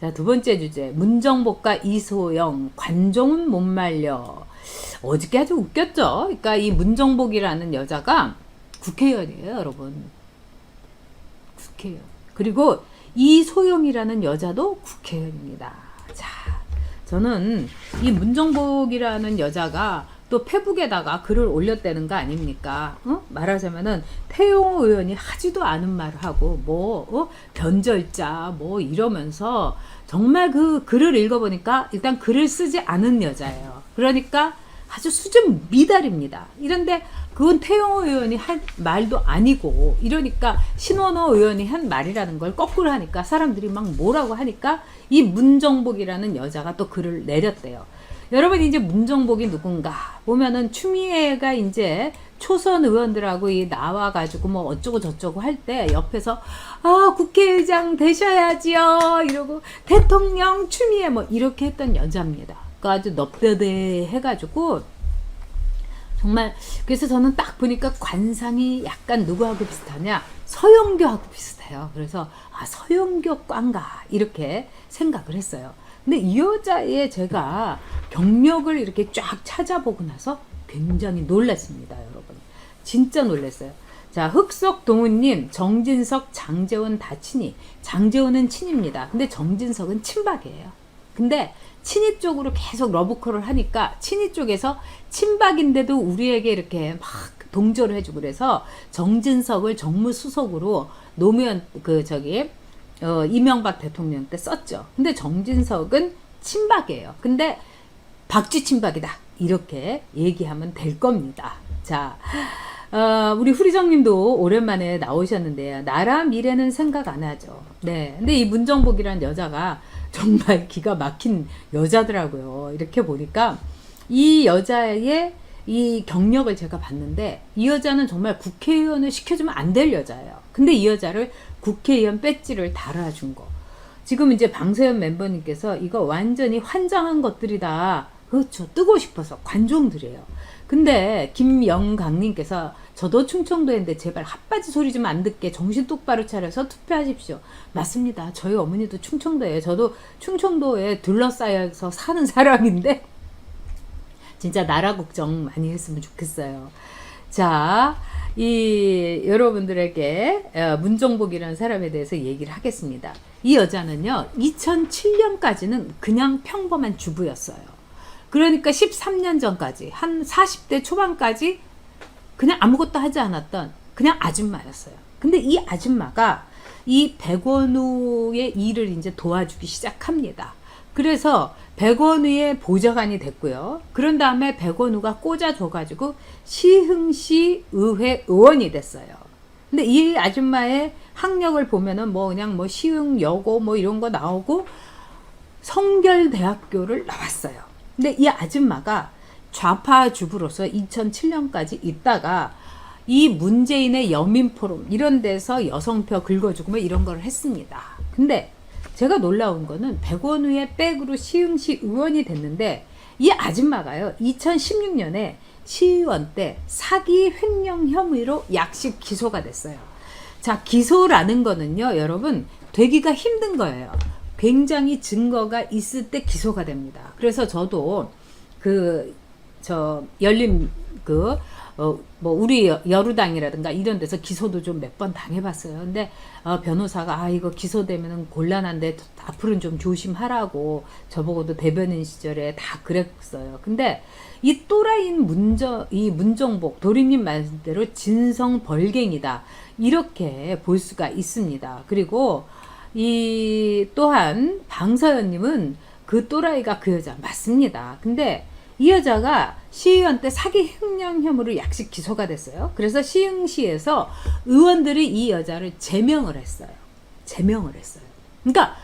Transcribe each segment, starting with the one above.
자, 두 번째 주제. 문정복과 이소영, 관종은 못 말려. 어저께 아주 웃겼죠? 그러니까 이 문정복이라는 여자가 국회의원이에요, 여러분. 국회의원. 그리고 이소영이라는 여자도 국회의원입니다. 자, 저는 이 문정복이라는 여자가 또 페북에다가 글을 올렸다는 거 아닙니까? 말하자면은 태용호 의원이 하지도 않은 말을 하고 변절자 뭐 이러면서 정말 그 글을 읽어보니까 일단 글을 쓰지 않은 여자예요. 그러니까 아주 수준 미달입니다. 이런데 그건 태용호 의원이 한 말도 아니고 이러니까 신원호 의원이 한 말이라는 걸 거꾸로 하니까 사람들이 막 뭐라고 하니까 이 문정복이라는 여자가 또 글을 내렸대요. 여러분 이제 문정복이 누군가 보면은 추미애가 이제 초선 의원들하고 이 나와가지고 뭐 어쩌고 저쩌고 할 때 옆에서 국회의장 되셔야지요 이러고 대통령 추미애 뭐 이렇게 했던 여자입니다. 그러니까 아주 넙대대 해가지고 정말 그래서 저는 딱 보니까 관상이 약간 누구하고 비슷하냐 서영교하고 비슷해요. 그래서 서영교과인가 이렇게 생각을 했어요. 근데 이 여자의 제가 경력을 이렇게 쫙 찾아보고 나서 굉장히 놀랐습니다, 여러분. 진짜 놀랐어요. 자, 흑석 동우님, 정진석, 장재원 다 친이. 장재원은 친입니다. 근데 정진석은 친박이에요. 근데 친이 쪽으로 계속 러브콜을 하니까 친이 쪽에서 친박인데도 우리에게 이렇게 막 동조를 해주고 그래서 정진석을 정무수석으로 노무현 이명박 대통령 때 썼죠. 근데 정진석은 친박이에요. 근데 박쥐 친박이다. 이렇게 얘기하면 될 겁니다. 자, 우리 후리정님도 오랜만에 나오셨는데요. 나라 미래는 생각 안 하죠. 네. 근데 이 문정복이라는 여자가 정말 기가 막힌 여자더라고요. 이렇게 보니까 이 여자의 이 경력을 제가 봤는데 이 여자는 정말 국회의원을 시켜주면 안 될 여자예요. 근데 이 여자를 국회의원 배지를 달아준 거. 지금 이제 방세현 멤버님께서 이거 완전히 환장한 것들이다. 그렇죠. 뜨고 싶어서 관종들이에요. 근데 김영강님께서 저도 충청도인데 제발 핫바지 소리 좀 안 듣게 정신 똑바로 차려서 투표하십시오. 맞습니다. 저희 어머니도 충청도예요. 저도 충청도에 둘러싸여서 사는 사람인데 진짜 나라 걱정 많이 했으면 좋겠어요. 자, 여러분들에게 문정복이라는 사람에 대해서 얘기를 하겠습니다. 이 여자는요, 2007년까지는 그냥 평범한 주부였어요. 그러니까 13년 전까지, 한 40대 초반까지 그냥 아무것도 하지 않았던 그냥 아줌마였어요. 근데 이 아줌마가 이 백원우의 일을 이제 도와주기 시작합니다. 그래서 백원우의 보좌관이 됐고요. 그런 다음에 백원우가 꽂아줘가지고 시흥시 의회 의원이 됐어요. 근데 이 아줌마의 학력을 보면은 그냥 시흥여고 이런 거 나오고 성결대학교를 나왔어요. 근데 이 아줌마가 좌파 주부로서 2007년까지 있다가 이 문재인의 여민포럼 이런 데서 여성표 긁어주고 이런 걸 했습니다. 근데 제가 놀라운 거는 백원우의 백으로 시흥시 의원이 됐는데 이 아줌마가요 2016년에 시의원 때 사기 횡령 혐의로 약식 기소가 됐어요. 자, 기소라는 거는요 여러분 되기가 힘든 거예요. 굉장히 증거가 있을 때 기소가 됩니다. 그래서 저도 우리 여루당이라든가 이런 데서 기소도 좀 몇 번 당해봤어요. 근데 변호사가 이거 기소되면 곤란한데 앞으로는 좀 조심하라고 저보고도 대변인 시절에 다 그랬어요. 근데 이 또라이인 이 문정복 도리님 말씀대로 진성벌갱이다 이렇게 볼 수가 있습니다. 그리고 또한 방서연님은 그 또라이가 그 여자 맞습니다. 근데 이 여자가 시의원 때 사기 횡령 혐의로 약식 기소가 됐어요. 그래서 시흥시에서 의원들이 이 여자를 제명을 했어요. 그러니까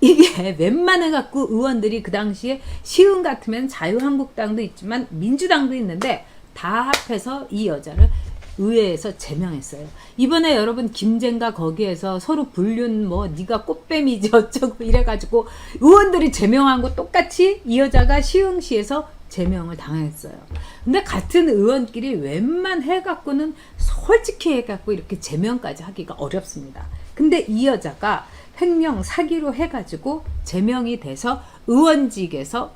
이게 웬만해갖고 의원들이 그 당시에 시흥 같으면 자유한국당도 있지만 민주당도 있는데 다 합해서 이 여자를 의회에서 제명했어요. 이번에 여러분 김젠가 거기에서 서로 불륜 네가 꽃뱀이지 어쩌고 이래가지고 의원들이 제명한 거 똑같이 이 여자가 시흥시에서 제명을 당했어요. 근데 같은 의원끼리 웬만해갖고는 솔직히 해갖고 이렇게 제명까지 하기가 어렵습니다. 근데 이 여자가 횡령 사기로 해가지고 제명이 돼서 의원직에서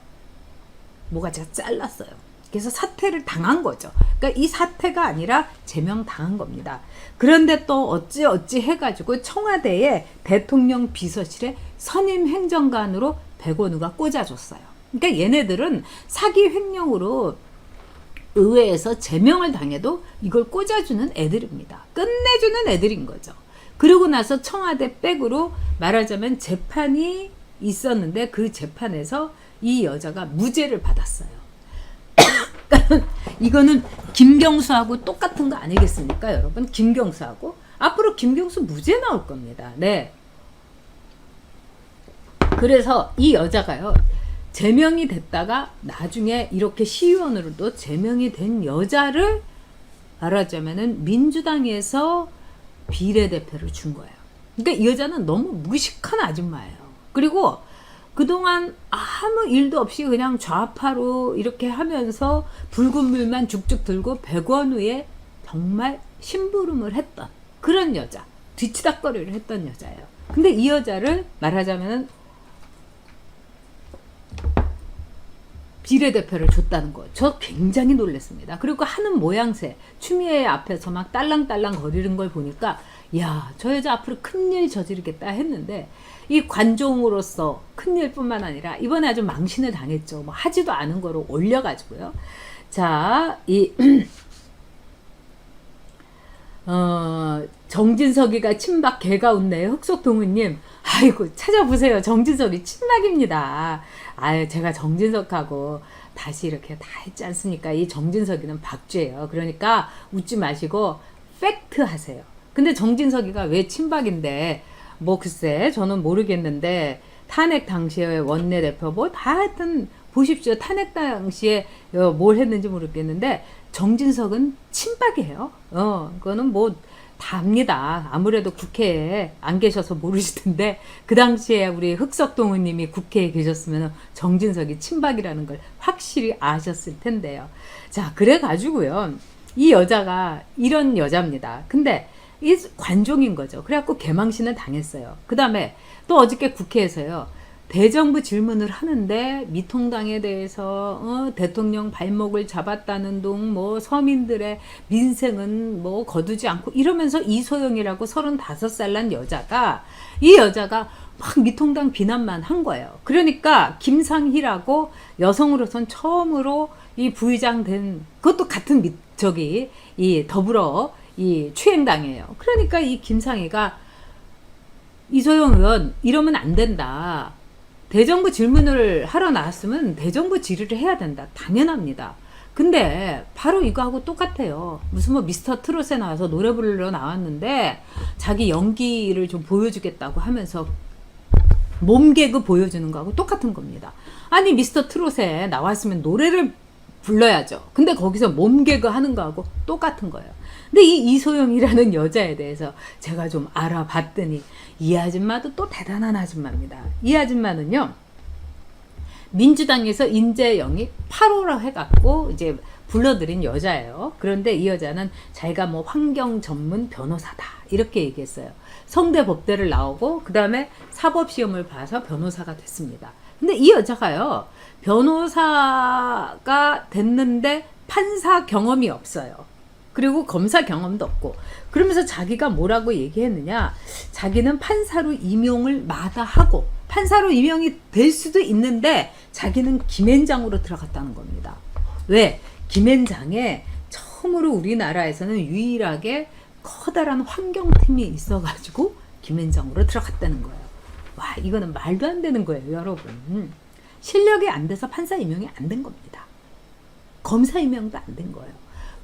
모가지가 잘랐어요. 그래서 사퇴를 당한 거죠. 그러니까 이 사퇴가 아니라 제명당한 겁니다. 그런데 또 어찌 해가지고 청와대에 대통령 비서실에 선임 행정관으로 백원우가 꽂아줬어요. 그러니까 얘네들은 사기 횡령으로 의회에서 제명을 당해도 이걸 꽂아주는 애들입니다. 끝내주는 애들인 거죠. 그러고 나서 청와대 백으로 말하자면 재판이 있었는데 그 재판에서 이 여자가 무죄를 받았어요. 이거는 김경수하고 똑같은 거 아니겠습니까, 여러분? 김경수하고 앞으로 김경수 무죄 나올 겁니다. 네. 그래서 이 여자가요, 제명이 됐다가 나중에 이렇게 시의원으로도 제명이 된 여자를 말하자면은 민주당에서 비례대표를 준 거예요. 그러니까 이 여자는 너무 무식한 아줌마예요. 그리고 그동안 아무 일도 없이 그냥 좌파로 이렇게 하면서 붉은 물만 죽죽 들고 백원우에 정말 심부름을 했던 그런 여자, 뒤치다꺼리를 했던 여자예요. 근데 이 여자를 말하자면 비례대표를 줬다는 거, 저 굉장히 놀랐습니다. 그리고 하는 모양새, 추미애 앞에서 막 딸랑딸랑 거리는 걸 보니까 야, 저 여자 앞으로 큰일 저지르겠다 했는데 이 관종으로서 큰일뿐만 아니라 이번에 아주 망신을 당했죠. 뭐 하지도 않은 거로 올려가지고요. 자, 정진석이가 친박 개가 웃네요. 흑석동우님. 아이고, 찾아보세요. 정진석이 친박입니다. 아유, 제가 정진석하고 다시 이렇게 다 했지 않습니까? 이 정진석이는 박쥐예요. 그러니까 웃지 마시고 팩트 하세요. 근데 정진석이가 왜 친박인데, 뭐 글쎄 저는 모르겠는데 탄핵 당시에 원내대표 뭐 다 하여튼 보십시오. 탄핵 당시에 뭘 했는지 모르겠는데 정진석은 친박이에요. 그거는 뭐 다 압니다. 아무래도 국회에 안 계셔서 모르실 텐데 그 당시에 우리 흑석동우 님이 국회에 계셨으면 정진석이 친박이라는 걸 확실히 아셨을 텐데요. 자, 그래 가지고요. 이 여자가 이런 여자입니다. 근데 이 관종인 거죠. 그래갖고 개망신을 당했어요. 그 다음에 또 어저께 국회에서요, 대정부 질문을 하는데 미통당에 대해서 대통령 발목을 잡았다는 둥, 뭐 서민들의 민생은 뭐 거두지 않고 이러면서 이소영이라고 35살 난 여자가, 이 여자가 막 미통당 비난만 한 거예요. 그러니까 김상희라고 여성으로선 처음으로 이 부의장 된, 그것도 같은 이 더불어 이 추행당해요. 그러니까 이 김상희가 이소영 의원 이러면 안 된다. 대정부 질문을 하러 나왔으면 대정부 질의를 해야 된다. 당연합니다. 근데 바로 이거하고 똑같아요. 무슨 뭐 미스터 트롯에 나와서 노래 부르러 나왔는데 자기 연기를 좀 보여주겠다고 하면서 몸개그 보여주는 거하고 똑같은 겁니다. 아니 미스터 트롯에 나왔으면 노래를 불러야죠. 근데 거기서 몸개그 하는 거하고 똑같은 거예요. 근데 이 이소영이라는 여자에 대해서 제가 좀 알아봤더니 이 아줌마도 또 대단한 아줌마입니다. 이 아줌마는요, 민주당에서 인재 영입 8호라 해갖고 이제 불러들인 여자예요. 그런데 이 여자는 자기가 뭐 환경 전문 변호사다 이렇게 얘기했어요. 성대 법대를 나오고 그 다음에 사법시험을 봐서 변호사가 됐습니다. 근데 이 여자가요, 변호사가 됐는데 판사 경험이 없어요. 그리고 검사 경험도 없고, 그러면서 자기가 뭐라고 얘기했느냐, 자기는 판사로 임용을 마다하고 판사로 임용이 될 수도 있는데 자기는 김앤장으로 들어갔다는 겁니다. 왜? 김앤장에 처음으로 우리나라에서는 유일하게 커다란 환경팀이 있어가지고 김앤장으로 들어갔다는 거예요. 와, 이거는 말도 안 되는 거예요, 여러분. 실력이 안 돼서 판사 임용이 안 된 겁니다. 검사 임용도 안 된 거예요.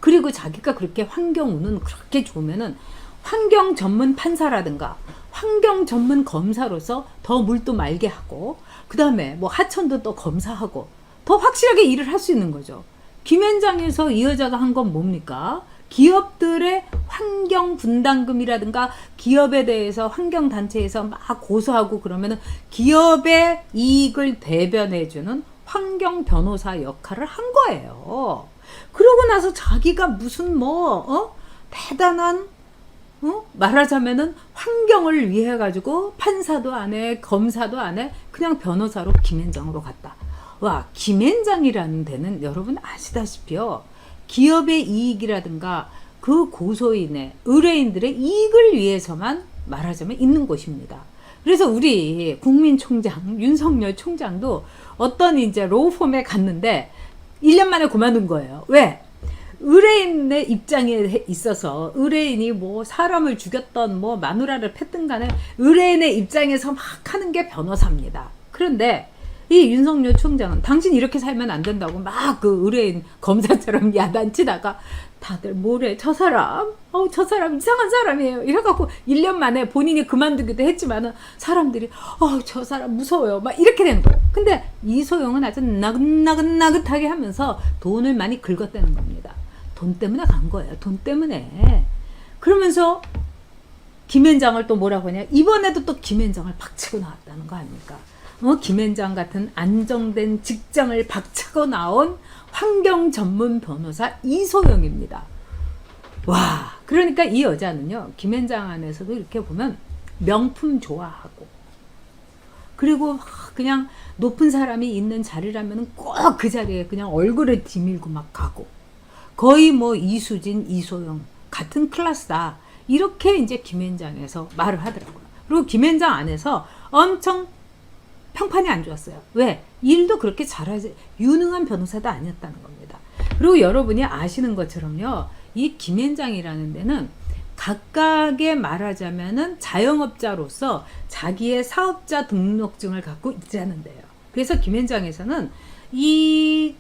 그리고 자기가 그렇게 환경운은 그렇게 좋으면은 환경 전문 판사라든가 환경 전문 검사로서 더 물도 맑게 하고, 그 다음에 뭐 하천도 또 검사하고 더 확실하게 일을 할 수 있는 거죠. 김앤장에서 이 여자가 한 건 뭡니까? 기업들의 환경 분담금이라든가 기업에 대해서 환경단체에서 막 고소하고 그러면은 기업의 이익을 대변해주는 환경 변호사 역할을 한 거예요. 그러고 나서 자기가 무슨 대단한 말하자면은 환경을 위해 가지고 판사도 안 해, 검사도 안 해, 그냥 변호사로 김앤장으로 갔다. 와, 김앤장이라는 데는 여러분 아시다시피요, 기업의 이익이라든가 그 고소인의 의뢰인들의 이익을 위해서만 말하자면 있는 곳입니다. 그래서 우리 국민총장 윤석열 총장도 어떤 이제 로펌에 갔는데 1년 만에 그만둔 거예요. 왜? 의뢰인의 입장에 있어서, 의뢰인이 뭐 사람을 죽였던 뭐 마누라를 팼든 간에 의뢰인의 입장에서 막 하는 게 변호사입니다. 그런데 이 윤석열 총장은 당신 이렇게 살면 안 된다고 막 그 의뢰인 검사처럼 야단치다가 다들 뭐래, 저 사람 이상한 사람이에요 이래갖고 1년 만에 본인이 그만두기도 했지만은 사람들이 저 사람 무서워요 막 이렇게 된 거예요. 근데 이소영은 아주 나긋나긋하게 하면서 돈을 많이 긁었다는 겁니다. 돈 때문에 간 거예요. 돈 때문에. 그러면서 김앤장을 또 뭐라고 하냐, 이번에도 또 김앤장을 박치고 나왔다는 거 아닙니까? 김앤장 같은 안정된 직장을 박차고 나온 환경 전문 변호사 이소영입니다. 와, 그러니까 이 여자는요, 김앤장 안에서도 이렇게 보면 명품 좋아하고, 그리고 그냥 높은 사람이 있는 자리라면 꼭 그 자리에 그냥 얼굴을 디밀고 막 가고, 거의 뭐 이수진, 이소영 같은 클래스다, 이렇게 이제 김앤장에서 말을 하더라고요. 그리고 김앤장 안에서 엄청 평판이 안 좋았어요. 왜? 일도 그렇게 잘하지, 유능한 변호사도 아니었다는 겁니다. 그리고 여러분이 아시는 것처럼요, 이 김앤장이라는 데는 각각의 말하자면은 자영업자로서 자기의 사업자 등록증을 갖고 있자는 데요. 그래서 김앤장에서는 이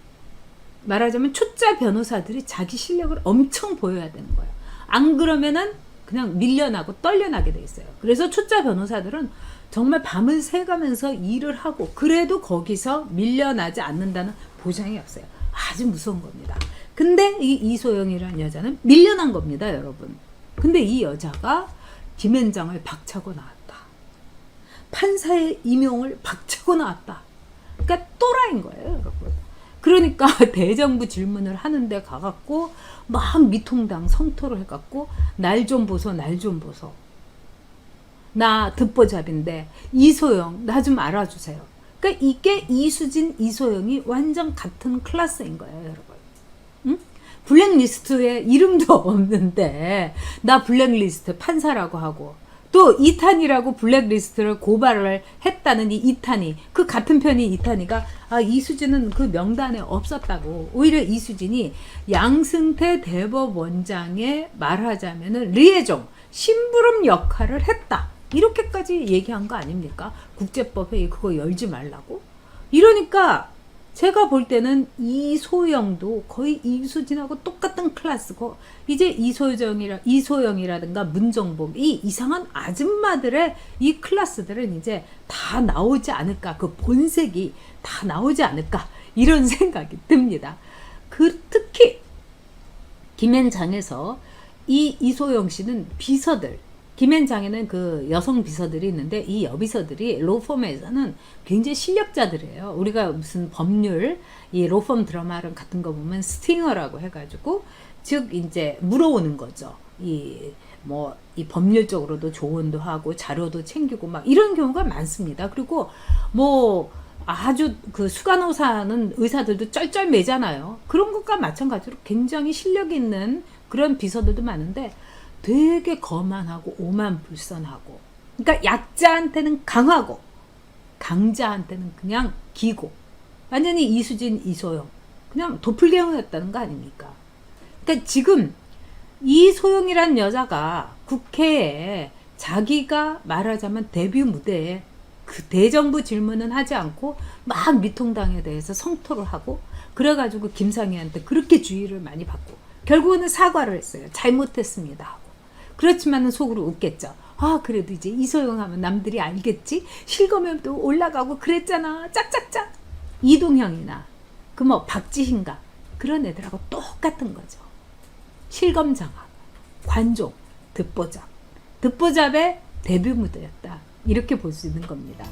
말하자면 초짜 변호사들이 자기 실력을 엄청 보여야 되는 거예요. 안 그러면은 그냥 밀려나고 떨려나게 돼 있어요. 그래서 초짜 변호사들은 정말 밤을 새가면서 일을 하고, 그래도 거기서 밀려나지 않는다는 보장이 없어요. 아주 무서운 겁니다. 근데 이 이소영이라는 여자는 밀려난 겁니다, 여러분. 근데 이 여자가 김앤장을 박차고 나왔다. 판사의 임용을 박차고 나왔다. 그러니까 또라이인 거예요, 여러분. 그러니까 대정부 질문을 하는데 가갖고 막 미통당 성토를 해갖고 날 좀 보소, 날 좀 보소. 나 듣보잡인데 이소영 나 좀 알아주세요. 그러니까 이게 이수진, 이소영이 완전 같은 클래스인 거예요, 여러분. 응? 블랙리스트에 이름도 없는데 나 블랙리스트 판사라고 하고, 또 이탄이라고 블랙리스트를 고발을 했다는 이 이탄이, 그 같은 편이 이탄이가 이수진은 그 명단에 없었다고, 오히려 이수진이 양승태 대법원장의 말하자면은 리에종 심부름 역할을 했다, 이렇게까지 얘기한 거 아닙니까? 국제법 회의 그거 열지 말라고. 이러니까 제가 볼 때는 이소영도 거의 이수진하고 똑같은 클래스고, 이제 이소영이라든가 문정복, 이 이상한 아줌마들의 이 클래스들은 이제 다 나오지 않을까, 그 본색이 다 나오지 않을까, 이런 생각이 듭니다. 특히 김앤장에서 이 이소영 씨는 비서들, 김앤장에는 그 여성 비서들이 있는데 이 여비서들이 로펌에서는 굉장히 실력자들이에요. 우리가 무슨 법률, 이 로펌 드라마 같은 거 보면 스팅어라고 해가지고, 즉 이제 물어오는 거죠. 이 법률적으로도 조언도 하고 자료도 챙기고 막 이런 경우가 많습니다. 그리고 뭐 아주 그 수간호사는 의사들도 쩔쩔매잖아요. 그런 것과 마찬가지로 굉장히 실력 있는 그런 비서들도 많은데 되게 거만하고 오만불선하고, 그러니까 약자한테는 강하고 강자한테는 그냥 기고, 완전히 이수진, 이소영 그냥 도플갱어였다는 거 아닙니까? 그러니까 지금 이소영이란 여자가 국회에 자기가 말하자면 데뷔 무대에 그 대정부 질문은 하지 않고 막 미통당에 대해서 성토를 하고, 그래가지고 김상희한테 그렇게 주의를 많이 받고 결국은 사과를 했어요. 잘못했습니다 하고. 그렇지만은 속으로 웃겠죠. 그래도 이제 이소영 하면 남들이 알겠지? 실검에도 올라가고 그랬잖아. 짝짝짝. 이동형이나 그 뭐 박지희인가 그런 애들하고 똑같은 거죠. 실검장악, 관종, 듣보잡. 듣보잡의 데뷔 무대였다, 이렇게 볼 수 있는 겁니다.